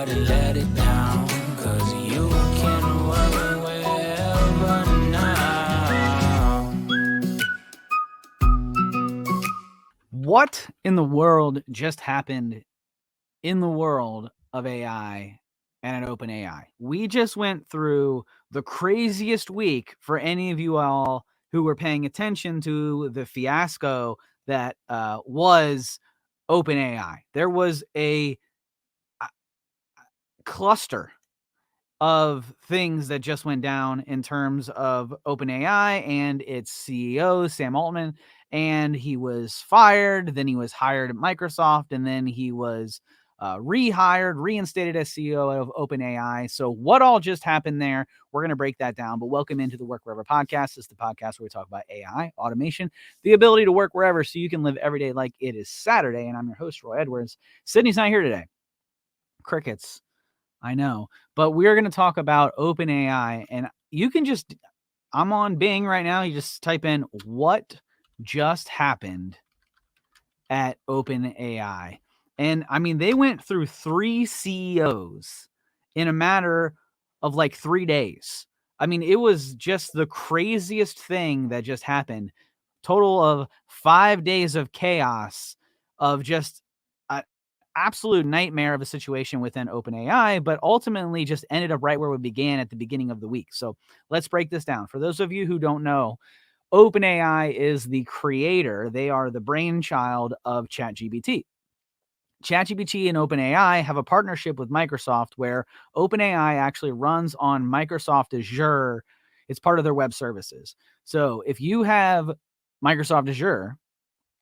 hard to let it down, 'cause you can work wherever now. What in the world just happened in the world of AI and at OpenAI? We just went through the craziest week for any of you all who were paying attention to the fiasco that was OpenAI. There was a cluster of things that just went down in terms of OpenAI and its CEO, Sam Altman. And he was fired. Then he was hired at Microsoft. And then he was rehired, reinstated as CEO of OpenAI. So what all just happened there? We're going to break that down. But welcome into the Work Wherever podcast. It's the podcast where we talk about AI, automation, the ability to work wherever so you can live every day like it is Saturday. And I'm your host, Roy Edwards. Sydney's not here today. Crickets. I know, but we're going to talk about OpenAI, and you can just, I'm on Bing right now. You just type in what just happened at OpenAI. And I mean, they went through 3 CEOs in a matter of like 3 days. I mean, it was just the craziest thing that just happened. Total of 5 days of chaos, of just absolute nightmare of a situation within OpenAI, but ultimately just ended up right where we began at the beginning of the week. So let's break this down. For those of you who don't know, OpenAI is the creator. They are the brainchild of ChatGPT. ChatGPT and OpenAI have a partnership with Microsoft where OpenAI actually runs on Microsoft Azure. It's part of their web services. So if you have Microsoft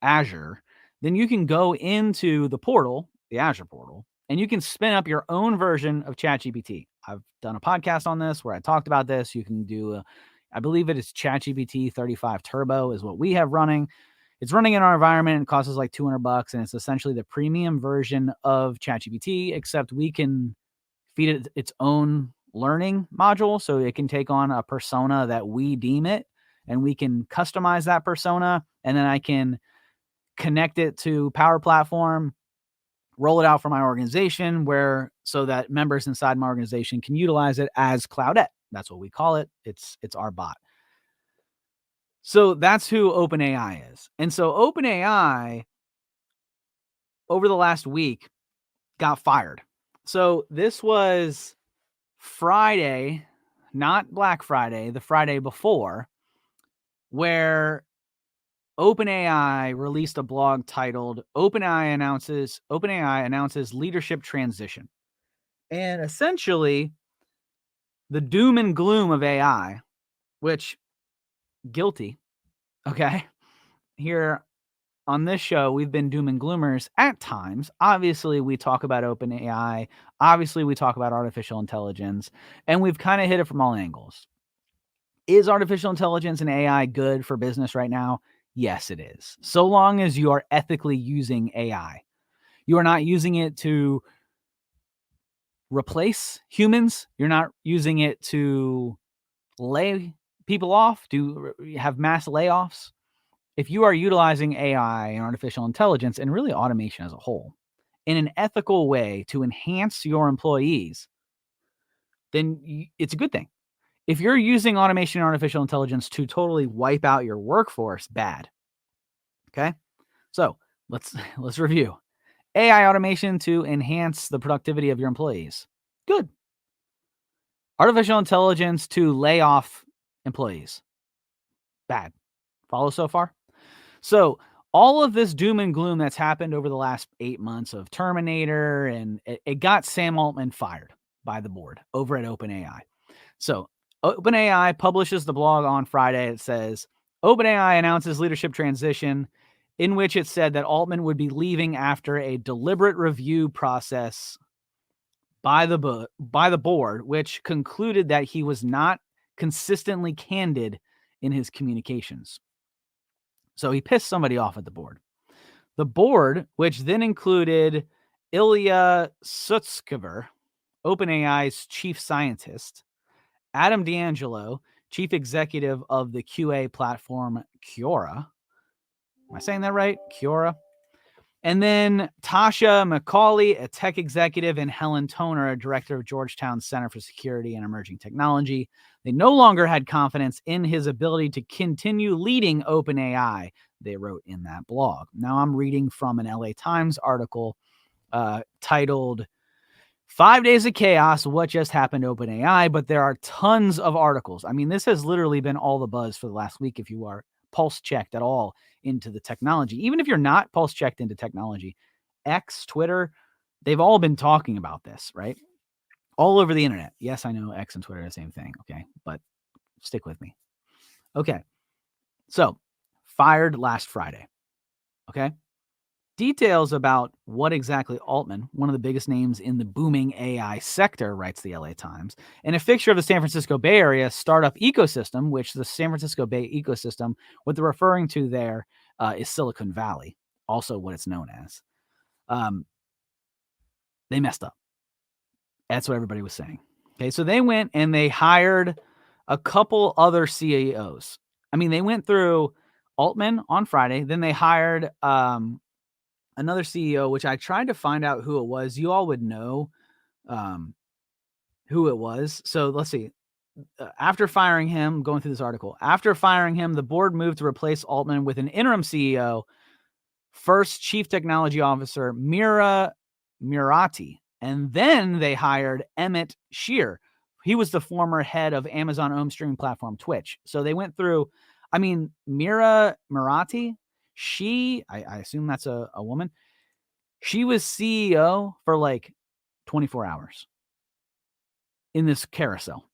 Azure, then you can go into the portal, the Azure portal, and you can spin up your own version of ChatGPT. I've done a podcast on this where I talked about this. You can do, I believe it is ChatGPT 35 Turbo is what we have running. It's running in our environment. It costs us like $200, and it's essentially the premium version of ChatGPT, except we can feed it its own learning module, so it can take on a persona that we deem it, and we can customize that persona, and then I can connect it to Power Platform, roll it out for my organization so that members inside my organization can utilize it as Cloudette. That's what we call it. It's our bot. So that's who OpenAI is. And so OpenAI over the last week got fired. So this was Friday, not Black Friday, the Friday before, where OpenAI released a blog titled OpenAI announces leadership transition. And essentially, the doom and gloom of AI, which guilty, okay? Here on this show, we've been doom and gloomers at times. Obviously, we talk about OpenAI. Obviously, we talk about artificial intelligence, and we've kind of hit it from all angles. Is artificial intelligence and AI good for business right now? Yes, it is. So long as you are ethically using AI. You are not using it to replace humans. You're not using it to lay people off, to have mass layoffs. If you are utilizing AI and artificial intelligence and really automation as a whole in an ethical way to enhance your employees, then it's a good thing. If you're using automation and artificial intelligence to totally wipe out your workforce, bad. Okay? So let's review. AI automation to enhance the productivity of your employees. Good. Artificial intelligence to lay off employees. Bad. Follow so far? So all of this doom and gloom that's happened over the last 8 months of Terminator, and it got Sam Altman fired by the board over at OpenAI. So OpenAI publishes the blog on Friday. It says, OpenAI announces leadership transition, in which it said that Altman would be leaving after a deliberate review process by the board, which concluded that he was not consistently candid in his communications. So he pissed somebody off at the board. The board, which then included Ilya Sutskever, OpenAI's chief scientist, Adam D'Angelo, chief executive of the QA platform Quora. Am I saying that right? Quora. And then Tasha McCauley, a tech executive, and Helen Toner, a director of Georgetown Center for Security and Emerging Technology. They no longer had confidence in his ability to continue leading OpenAI, they wrote in that blog. Now I'm reading from an LA Times article titled 5 Days of Chaos, What Just Happened to OpenAI, but there are tons of articles. I mean, this has literally been all the buzz for the last week if you are pulse checked at all into the technology. Even if you're not pulse checked into technology, X, Twitter, they've all been talking about this, right? All over the internet. Yes, I know X and Twitter are the same thing, okay? But stick with me. Okay. So, fired last Friday, okay? Details about what exactly Altman, one of the biggest names in the booming AI sector, writes the LA Times, and a fixture of the San Francisco Bay Area startup ecosystem, which the San Francisco Bay ecosystem, what they're referring to there is Silicon Valley, also what it's known as. They messed up. That's what everybody was saying. Okay, so they went and they hired a couple other CEOs. I mean, they went through Altman on Friday, then they hired another CEO, which I tried to find out who it was. You all would know who it was. So let's see. After firing him, going through this article, after firing him, the board moved to replace Altman with an interim CEO, first Chief Technology Officer Mira Murati. And then they hired Emmett Shear. He was the former head of Amazon home streaming platform Twitch. So they went through, I mean, Mira Murati, I assume that's a woman. She was CEO for like 24 hours in this carousel.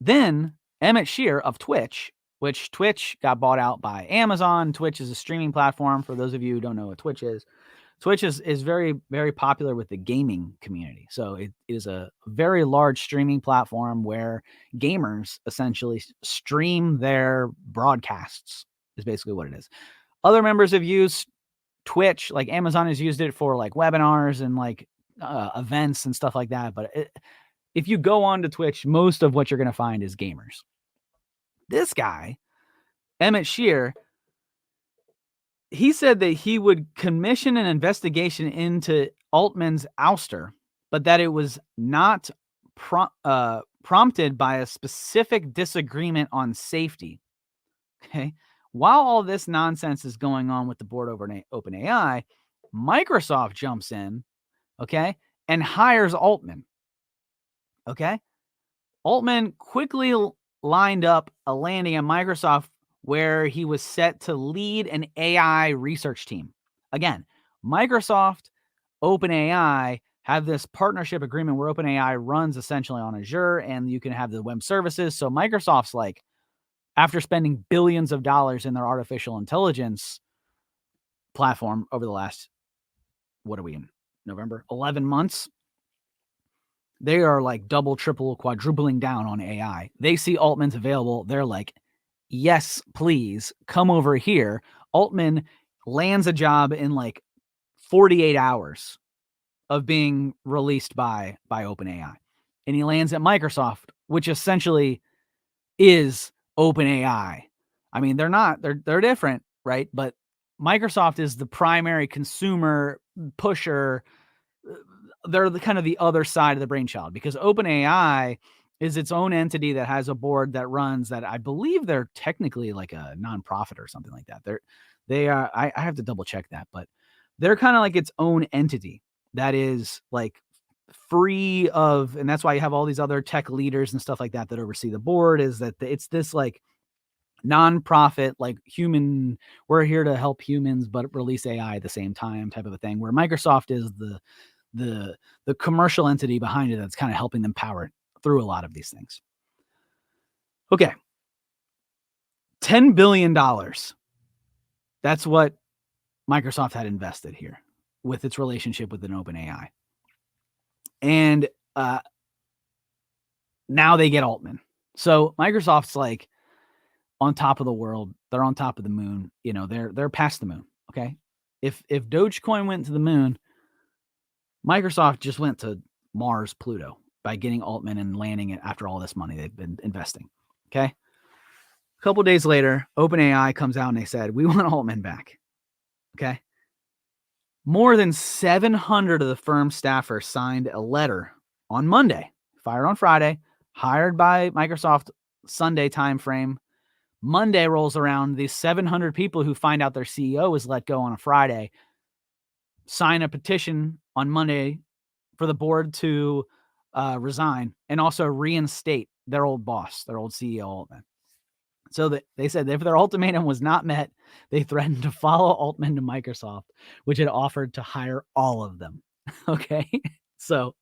Then Emmett Shear of Twitch, which Twitch got bought out by Amazon. Twitch is a streaming platform. For those of you who don't know what Twitch is very, very popular with the gaming community. So it is a very large streaming platform where gamers essentially stream their broadcasts, is basically what it is. Other members have used Twitch, like Amazon has used it for like webinars and like events and stuff like that. But if you go on to Twitch, most of what you're going to find is gamers. This guy, Emmett Shear, he said that he would commission an investigation into Altman's ouster, but that it was not prompted by a specific disagreement on safety. Okay. While all this nonsense is going on with the board over OpenAI, Microsoft jumps in, okay, and hires Altman. Okay. Altman quickly lined up a landing at Microsoft where he was set to lead an AI research team. Again, Microsoft, OpenAI have this partnership agreement where OpenAI runs essentially on Azure and you can have the web services. So Microsoft's like, after spending billions of dollars in their artificial intelligence platform over the last, what are we in November, 11 months, they are like double, triple, quadrupling down on AI. They see Altman's available. They're like, yes, please come over here. Altman lands a job in like 48 hours of being released by OpenAI. And he lands at Microsoft, which essentially is OpenAI. I mean, they're different, right? But Microsoft is the primary consumer pusher. They're kind of the other side of the brainchild because OpenAI is its own entity that has a board that runs that. I believe they're technically like a nonprofit or something like that. They are, I have to double check that, but they're kind of like its own entity that is like free of, and that's why you have all these other tech leaders and stuff like that oversee the board, is that it's this like nonprofit, like human, we're here to help humans, but release AI at the same time type of a thing, where Microsoft is the commercial entity behind it that's kind of helping them power through a lot of these things. Okay. $10 billion. That's what Microsoft had invested here with its relationship with an OpenAI. And now they get Altman. So Microsoft's like on top of the world. They're on top of the moon. You know, they're past the moon. Okay. If Dogecoin went to the moon, Microsoft just went to Mars, Pluto by getting Altman and landing it after all this money they've been investing. Okay. A couple days later, OpenAI comes out and they said, we want Altman back. Okay. More than 700 of the firm's staffers signed a letter on Monday, fired on Friday, hired by Microsoft Sunday timeframe. Monday rolls around, these 700 people who find out their CEO was let go on a Friday sign a petition on Monday for the board to resign and also reinstate their old boss, their old CEO Altman. So they said if their ultimatum was not met, they threatened to follow Altman to Microsoft, which had offered to hire all of them. Okay. So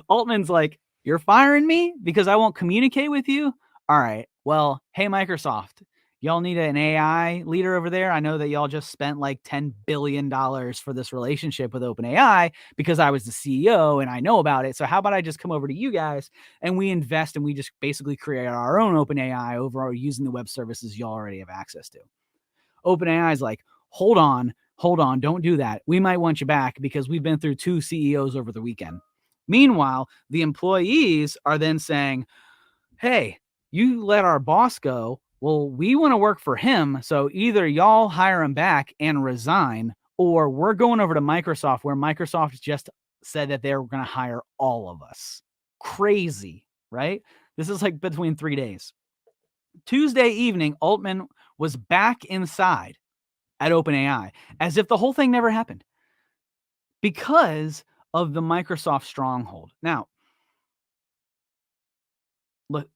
Altman's like, you're firing me because I won't communicate with you? All right. Well, hey, Microsoft, y'all need an AI leader over there. I know that y'all just spent like $10 billion for this relationship with OpenAI because I was the CEO and I know about it. So how about I just come over to you guys and we invest and we just basically create our own OpenAI over using the web services you already have access to. OpenAI is like, hold on, don't do that. We might want you back because we've been through 2 CEOs over the weekend. Meanwhile, the employees are then saying, hey, you let our boss go. Well, we want to work for him. So either y'all hire him back and resign, or we're going over to Microsoft, where Microsoft just said that they were going to hire all of us. Crazy, right? This is like between 3 days. Tuesday evening, Altman was back inside at OpenAI as if the whole thing never happened because of the Microsoft stronghold. Now, look,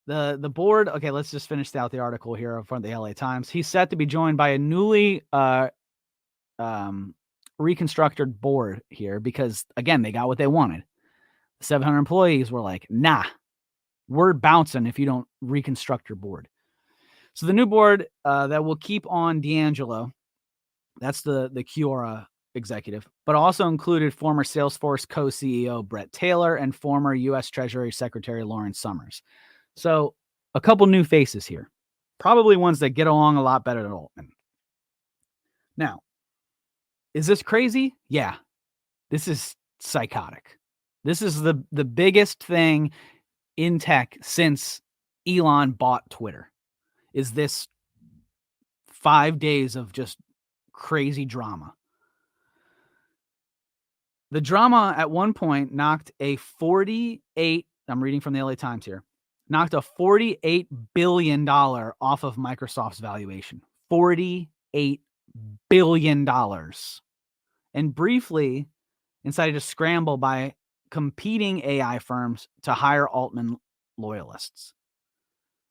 the board. Okay, let's just finish out the article here from the LA Times. He's set to be joined by a newly reconstructed board here because, again, they got what they wanted. 700 employees were like, nah, we're bouncing if you don't reconstruct your board. So the new board that will keep on D'Angelo, that's the Quora executive, but also included former Salesforce co-CEO Brett Taylor and former U.S. Treasury Secretary Lawrence Summers. So a couple new faces here, probably ones that get along a lot better than Altman. Now, is this crazy? Yeah, this is psychotic. This is the biggest thing in tech since Elon bought Twitter. Is this 5 days of just crazy drama? The drama at one point knocked a 48, I'm reading from the LA Times here, knocked a $48 billion off of Microsoft's valuation. $48 billion. And briefly incited a scramble by competing AI firms to hire Altman loyalists.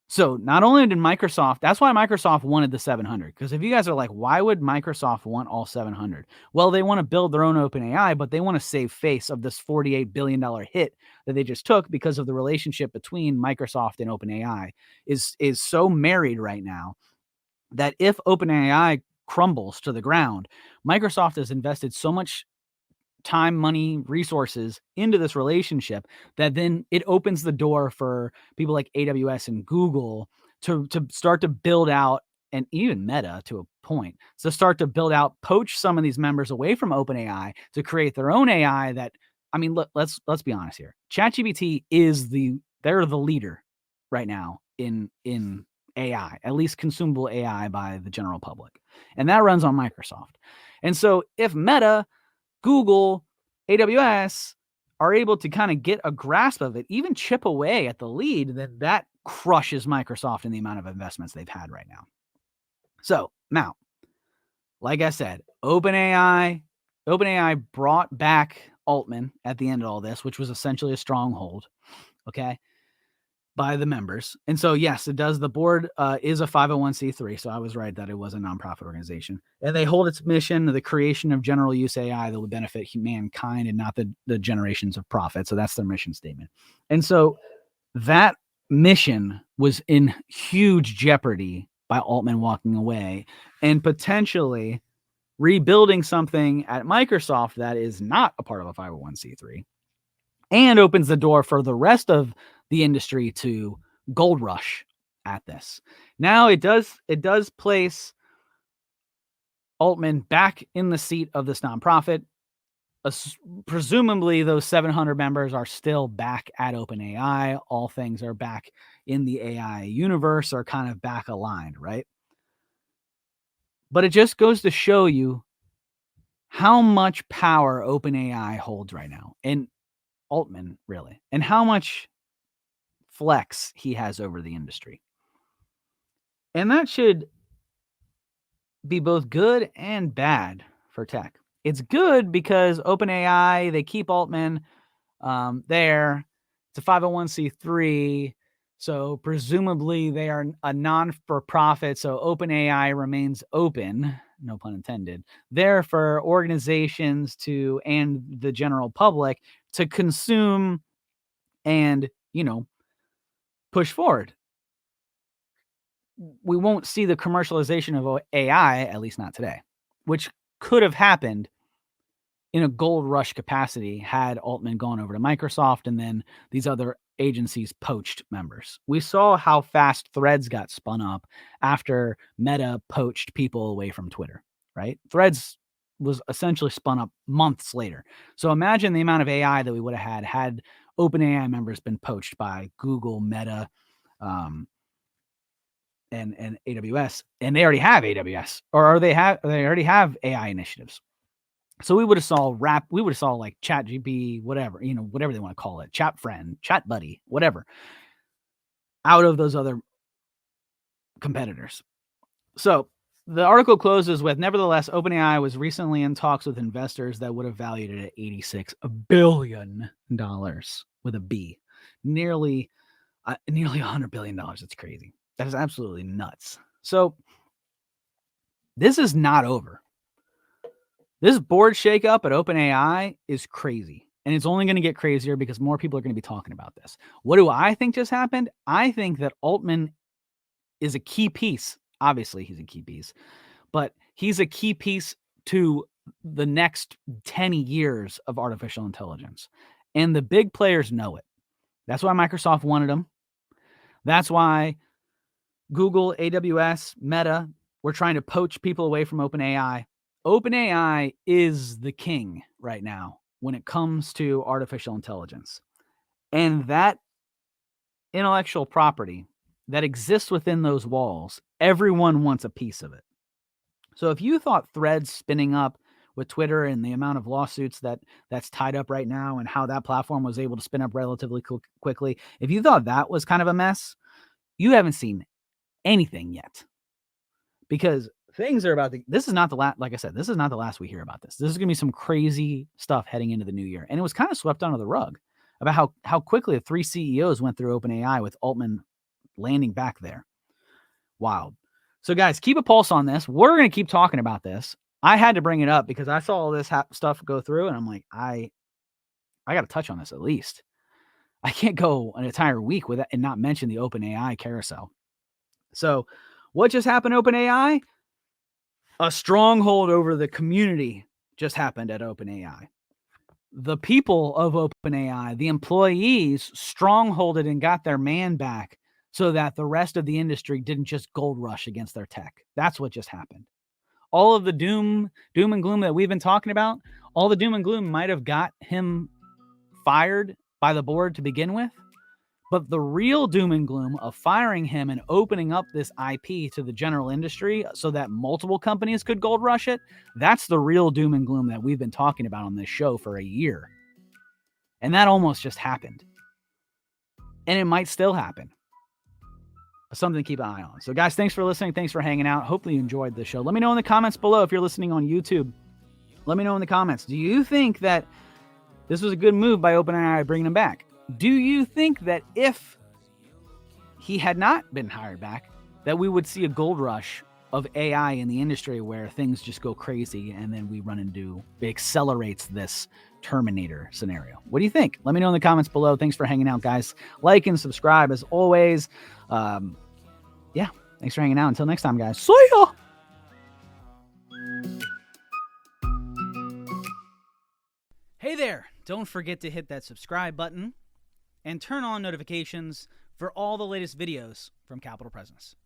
So not only did Microsoft, that's why Microsoft wanted the 700. Because if you guys are like, why would Microsoft want all 700? Well, they want to build their own OpenAI, but they want to save face of this $48 billion hit that they just took because of the relationship between Microsoft and OpenAI is so married right now that if OpenAI crumbles to the ground, Microsoft has invested so much time, money, resources into this relationship that then it opens the door for people like AWS and Google to start to build out, and even Meta to a point, to start to build out, poach some of these members away from OpenAI to create their own AI that, I mean, let's be honest here. ChatGPT is they're the leader right now in AI, at least consumable AI by the general public. And that runs on Microsoft. And so if Meta, Google, AWS are able to kind of get a grasp of it, even chip away at the lead, then that crushes Microsoft in the amount of investments they've had right now. So now, like I said, OpenAI brought back Altman at the end of all this, which was essentially a stronghold, okay, by the members. And so, yes, it does. The board is a 501c3. So I was right that it was a nonprofit organization. And they hold its mission, the creation of general use AI that will benefit mankind and not the generations of profit. So that's their mission statement. And so that mission was in huge jeopardy by Altman walking away and potentially rebuilding something at Microsoft that is not a part of a 501c3 and opens the door for the rest of the industry to gold rush at this. Now it does place Altman back in the seat of this nonprofit. Presumably those 700 members are still back at OpenAI. All things are back in the AI universe, are kind of back aligned, right? But it just goes to show you how much power OpenAI holds right now, and Altman really, and how much flex he has over the industry. And that should be both good and bad for tech. It's good because OpenAI, they keep Altman there. It's a 501c3. So presumably they are a non-for-profit. So OpenAI remains open, no pun intended, there for organizations to and the general public to consume and, push forward. We won't see the commercialization of AI, at least not today, which could have happened in a gold rush capacity had Altman gone over to Microsoft and then these other agencies poached members. We saw how fast Threads got spun up after Meta poached people away from Twitter, right? Threads was essentially spun up months later. So imagine the amount of AI that we would have had OpenAI members been poached by Google, Meta, and AWS, and they already have AWS, or they already have AI initiatives. So we would have saw like ChatGPT, whatever, whatever they want to call it, Chat Friend, Chat Buddy, whatever, out of those other competitors. So the article closes with, nevertheless, OpenAI was recently in talks with investors that would have valued it at $86 billion with a B, nearly $100 billion. It's crazy. That is absolutely nuts. So this is not over. This board shakeup at OpenAI is crazy. And it's only going to get crazier because more people are going to be talking about this. What do I think just happened? I think that Altman is a key piece. Obviously, he's a key piece. But he's a key piece to the next 10 years of artificial intelligence. And the big players know it. That's why Microsoft wanted him. That's why Google, AWS, Meta were trying to poach people away from OpenAI. OpenAI is the king right now when it comes to artificial intelligence. And that intellectual property that exists within those walls, everyone wants a piece of it. So if you thought Threads spinning up with Twitter and the amount of lawsuits that's tied up right now and how that platform was able to spin up relatively quickly, if you thought that was kind of a mess, you haven't seen anything yet. Because things are about to, this is not the last, like I said, this is not the last we hear about this. This is going to be some crazy stuff heading into the new year. And it was kind of swept under the rug about how quickly the 3 CEOs went through OpenAI with Altman landing back there. Wild. So guys, keep a pulse on this. We're going to keep talking about this. I had to bring it up because I saw all this stuff go through and I'm like, I got to touch on this at least. I can't go an entire week with it and not mention the OpenAI carousel. So what just happened to OpenAI? A stronghold over the community just happened at OpenAI. The people of OpenAI, the employees, strongholded and got their man back so that the rest of the industry didn't just gold rush against their tech. That's what just happened. All of the doom and gloom that we've been talking about, all the doom and gloom might have got him fired by the board to begin with. But the real doom and gloom of firing him and opening up this IP to the general industry so that multiple companies could gold rush it, that's the real doom and gloom that we've been talking about on this show for a year. And that almost just happened. And it might still happen. Something to keep an eye on. So guys, thanks for listening. Thanks for hanging out. Hopefully you enjoyed the show. Let me know in the comments below if you're listening on YouTube. Let me know in the comments. Do you think that this was a good move by OpenAI bringing him back? Do you think that if he had not been hired back, that we would see a gold rush of AI in the industry where things just go crazy and then we run into, it accelerates this Terminator scenario? What do you think? Let me know in the comments below. Thanks for hanging out, guys. Like and subscribe as always. Yeah, thanks for hanging out. Until next time, guys. See ya! Hey there! Don't forget to hit that subscribe button and turn on notifications for all the latest videos from Capital Presence.